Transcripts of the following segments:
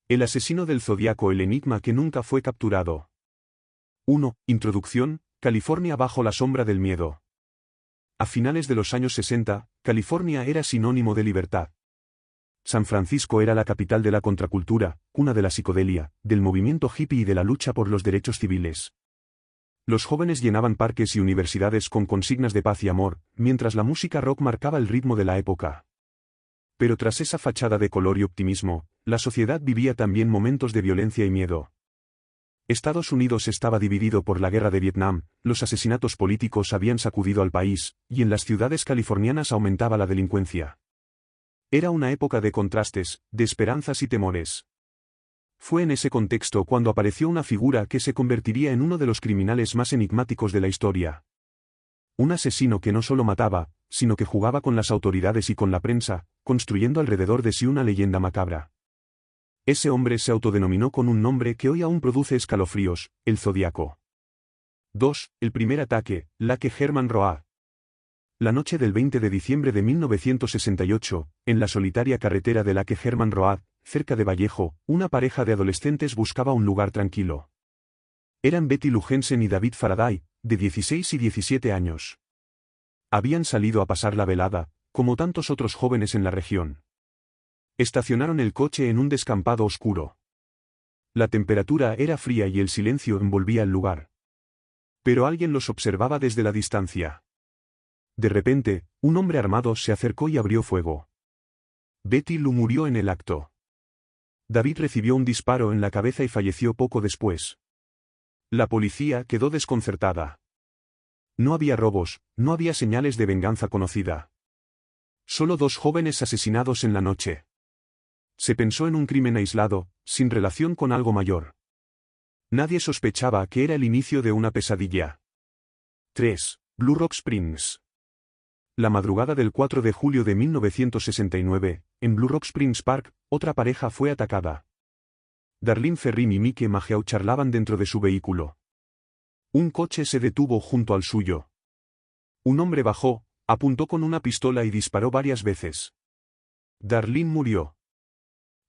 El asesino del Zodíaco, el enigma que nunca fue capturado. 1. Introducción, California bajo la sombra del miedo. A finales de los años 60, California era sinónimo de libertad. San Francisco era la capital de la contracultura, cuna de la psicodelia, del movimiento hippie y de la lucha por los derechos civiles. Los jóvenes llenaban parques y universidades con consignas de paz y amor, mientras la música rock marcaba el ritmo de la época. Pero tras esa fachada de color y optimismo, la sociedad vivía también momentos de violencia y miedo. Estados Unidos estaba dividido por la guerra de Vietnam, los asesinatos políticos habían sacudido al país, y en las ciudades californianas aumentaba la delincuencia. Era una época de contrastes, de esperanzas y temores. Fue en ese contexto cuando apareció una figura que se convertiría en uno de los criminales más enigmáticos de la historia. Un asesino que no solo mataba, sino que jugaba con las autoridades y con la prensa, construyendo alrededor de sí una leyenda macabra. Ese hombre se autodenominó con un nombre que hoy aún produce escalofríos, el Zodíaco. 2. El primer ataque, Lake Herman Road. La noche del 20 de diciembre de 1968, en la solitaria carretera de Lake Herman Road, cerca de Vallejo, una pareja de adolescentes buscaba un lugar tranquilo. Eran Betty Lou Jensen y David Faraday, de 16 y 17 años. Habían salido a pasar la velada, como tantos otros jóvenes en la región. Estacionaron el coche en un descampado oscuro. La temperatura era fría y el silencio envolvía el lugar. Pero alguien los observaba desde la distancia. De repente, un hombre armado se acercó y abrió fuego. Betty Lou murió en el acto. David recibió un disparo en la cabeza y falleció poco después. La policía quedó desconcertada. No había robos, no había señales de venganza conocida. Solo 2 jóvenes asesinados en la noche. Se pensó en un crimen aislado, sin relación con algo mayor. Nadie sospechaba que era el inicio de una pesadilla. 3. Blue Rock Springs. La madrugada del 4 de julio de 1969, en Blue Rock Springs Park, otra pareja fue atacada. Darlene Ferrin y Mike Mageau charlaban dentro de su vehículo. Un coche se detuvo junto al suyo. Un hombre bajó, apuntó con una pistola y disparó varias veces. Darlene murió.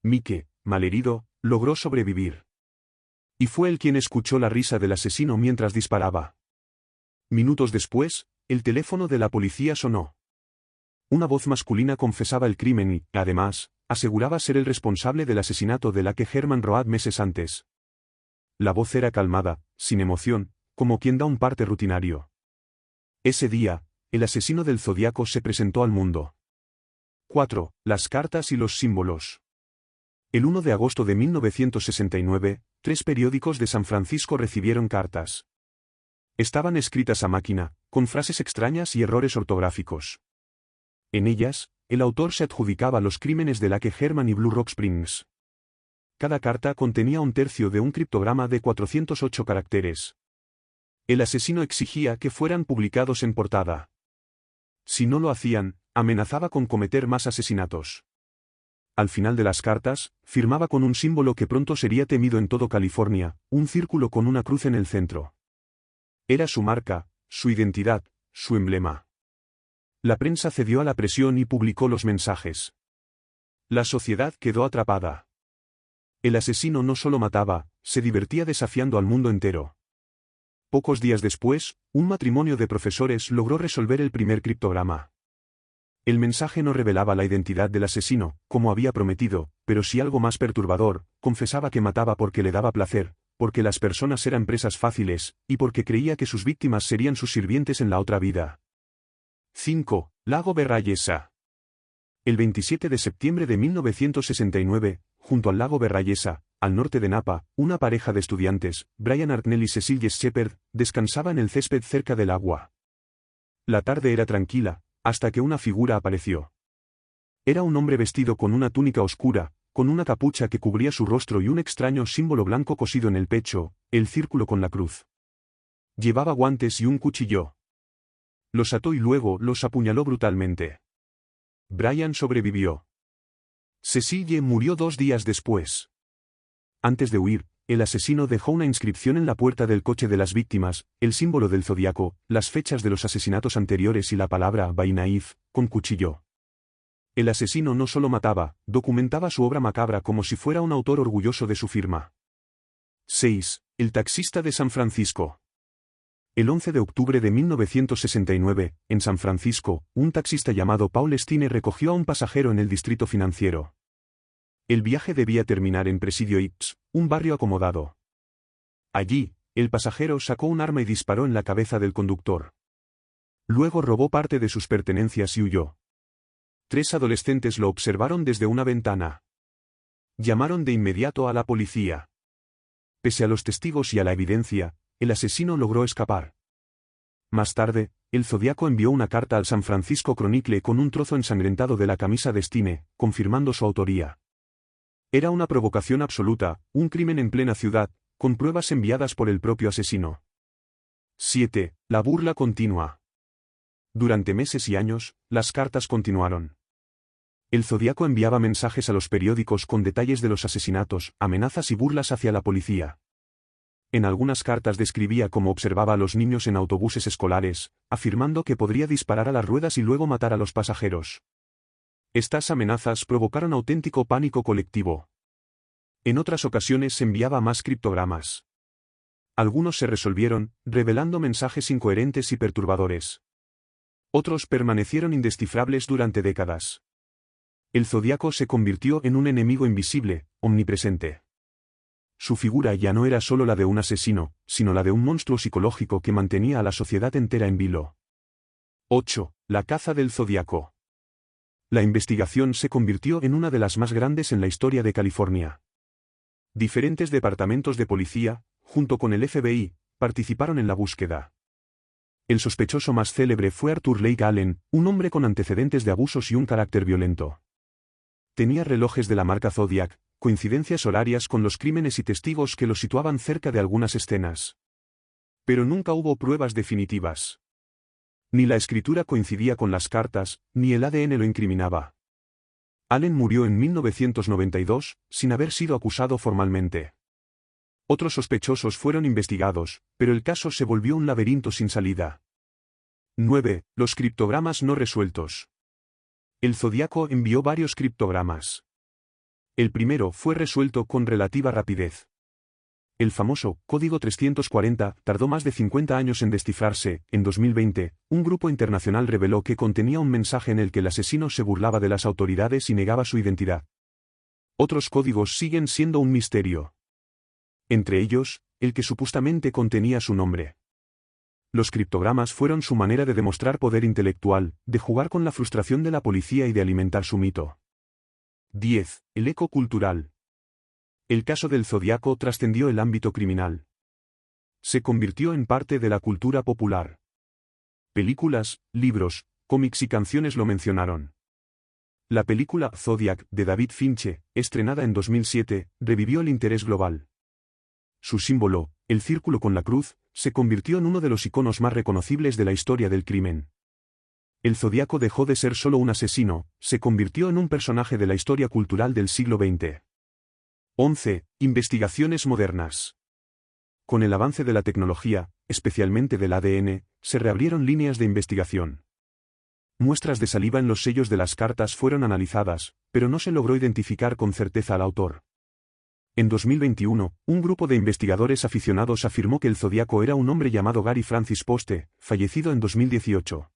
Mike, malherido, logró sobrevivir. Y fue él quien escuchó la risa del asesino mientras disparaba. Minutos después, el teléfono de la policía sonó. Una voz masculina confesaba el crimen y, además, aseguraba ser el responsable del asesinato de Lake Herman Road meses antes. La voz era calmada, sin emoción, como quien da un parte rutinario. Ese día, el asesino del Zodíaco se presentó al mundo. 4. Las cartas y los símbolos. El 1 de agosto de 1969, 3 periódicos de San Francisco recibieron cartas. Estaban escritas a máquina, con frases extrañas y errores ortográficos. En ellas, el autor se adjudicaba los crímenes de Lake Herman y Blue Rock Springs. Cada carta contenía un tercio de un criptograma de 408 caracteres. El asesino exigía que fueran publicados en portada. Si no lo hacían, amenazaba con cometer más asesinatos. Al final de las cartas, firmaba con un símbolo que pronto sería temido en todo California, un círculo con una cruz en el centro. Era su marca, su identidad, su emblema. La prensa cedió a la presión y publicó los mensajes. La sociedad quedó atrapada. El asesino no solo mataba, se divertía desafiando al mundo entero. Pocos días después, un matrimonio de profesores logró resolver el primer criptograma. El mensaje no revelaba la identidad del asesino, como había prometido, pero sí algo más perturbador, confesaba que mataba porque le daba placer, porque las personas eran presas fáciles, y porque creía que sus víctimas serían sus sirvientes en la otra vida. 5. Lago Berryessa. El 27 de septiembre de 1969, junto al lago Berryessa, al norte de Napa, una pareja de estudiantes, Brian Hartnell y Cecil Shepard, descansaba en el césped cerca del agua. La tarde era tranquila, hasta que una figura apareció. Era un hombre vestido con una túnica oscura, con una capucha que cubría su rostro y un extraño símbolo blanco cosido en el pecho, el círculo con la cruz. Llevaba guantes y un cuchillo. Los ató y luego los apuñaló brutalmente. Brian sobrevivió. Cecille murió 2 días después. Antes de huir, el asesino dejó una inscripción en la puerta del coche de las víctimas, el símbolo del zodiaco, las fechas de los asesinatos anteriores y la palabra by knife, con cuchillo. El asesino no solo mataba, documentaba su obra macabra como si fuera un autor orgulloso de su firma. 6. El taxista de San Francisco. El 11 de octubre de 1969, en San Francisco, un taxista llamado Paul Stine recogió a un pasajero en el distrito financiero. El viaje debía terminar en Presidio X, un barrio acomodado. Allí, el pasajero sacó un arma y disparó en la cabeza del conductor. Luego robó parte de sus pertenencias y huyó. 3 adolescentes lo observaron desde una ventana. Llamaron de inmediato a la policía. Pese a los testigos y a la evidencia, el asesino logró escapar. Más tarde, el Zodíaco envió una carta al San Francisco Chronicle con un trozo ensangrentado de la camisa de Stine, confirmando su autoría. Era una provocación absoluta, un crimen en plena ciudad, con pruebas enviadas por el propio asesino. 7. La burla continua. Durante meses y años, las cartas continuaron. El Zodíaco enviaba mensajes a los periódicos con detalles de los asesinatos, amenazas y burlas hacia la policía. En algunas cartas describía cómo observaba a los niños en autobuses escolares, afirmando que podría disparar a las ruedas y luego matar a los pasajeros. Estas amenazas provocaron auténtico pánico colectivo. En otras ocasiones enviaba más criptogramas. Algunos se resolvieron, revelando mensajes incoherentes y perturbadores. Otros permanecieron indescifrables durante décadas. El Zodíaco se convirtió en un enemigo invisible, omnipresente. Su figura ya no era solo la de un asesino, sino la de un monstruo psicológico que mantenía a la sociedad entera en vilo. 8. La caza del Zodíaco. La investigación se convirtió en una de las más grandes en la historia de California. Diferentes departamentos de policía, junto con el FBI, participaron en la búsqueda. El sospechoso más célebre fue Arthur Lake Allen, un hombre con antecedentes de abusos y un carácter violento. Tenía relojes de la marca Zodiac, coincidencias horarias con los crímenes y testigos que lo situaban cerca de algunas escenas. Pero nunca hubo pruebas definitivas. Ni la escritura coincidía con las cartas, ni el ADN lo incriminaba. Allen murió en 1992, sin haber sido acusado formalmente. Otros sospechosos fueron investigados, pero el caso se volvió un laberinto sin salida. 9. Los criptogramas no resueltos. El Zodíaco envió varios criptogramas. El primero fue resuelto con relativa rapidez. El famoso Código 340 tardó más de 50 años en descifrarse. En 2020, un grupo internacional reveló que contenía un mensaje en el que el asesino se burlaba de las autoridades y negaba su identidad. Otros códigos siguen siendo un misterio. Entre ellos, el que supuestamente contenía su nombre. Los criptogramas fueron su manera de demostrar poder intelectual, de jugar con la frustración de la policía y de alimentar su mito. 10. El eco cultural. El caso del Zodíaco trascendió el ámbito criminal. Se convirtió en parte de la cultura popular. Películas, libros, cómics y canciones lo mencionaron. La película Zodiac, de David Fincher, estrenada en 2007, revivió el interés global. Su símbolo, el círculo con la cruz, se convirtió en uno de los iconos más reconocibles de la historia del crimen. El Zodíaco dejó de ser solo un asesino, se convirtió en un personaje de la historia cultural del siglo XX. 11. Investigaciones modernas. Con el avance de la tecnología, especialmente del ADN, se reabrieron líneas de investigación. Muestras de saliva en los sellos de las cartas fueron analizadas, pero no se logró identificar con certeza al autor. En 2021, un grupo de investigadores aficionados afirmó que el Zodíaco era un hombre llamado Gary Francis Poste, fallecido en 2018.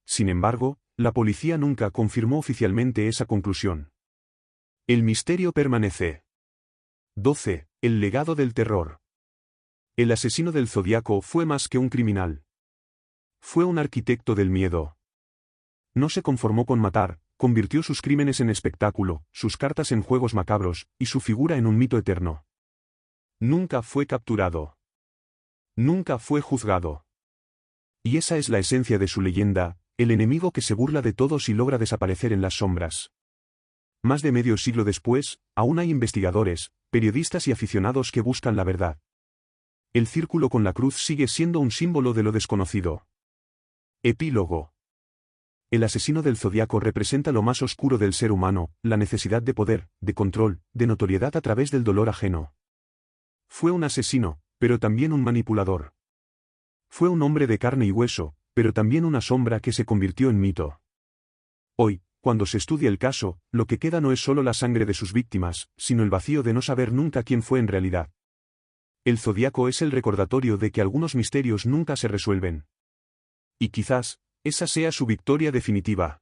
Sin embargo, la policía nunca confirmó oficialmente esa conclusión. El misterio permanece. 12. El legado del terror. El asesino del Zodíaco fue más que un criminal. Fue un arquitecto del miedo. No se conformó con matar, convirtió sus crímenes en espectáculo, sus cartas en juegos macabros, y su figura en un mito eterno. Nunca fue capturado. Nunca fue juzgado. Y esa es la esencia de su leyenda, el enemigo que se burla de todos y logra desaparecer en las sombras. Más de medio siglo después, aún hay investigadores, periodistas y aficionados que buscan la verdad. El círculo con la cruz sigue siendo un símbolo de lo desconocido. Epílogo. El asesino del Zodíaco representa lo más oscuro del ser humano, la necesidad de poder, de control, de notoriedad a través del dolor ajeno. Fue un asesino, pero también un manipulador. Fue un hombre de carne y hueso, pero también una sombra que se convirtió en mito. Hoy, cuando se estudia el caso, lo que queda no es solo la sangre de sus víctimas, sino el vacío de no saber nunca quién fue en realidad. El zodiaco es el recordatorio de que algunos misterios nunca se resuelven. Y quizás, esa sea su victoria definitiva.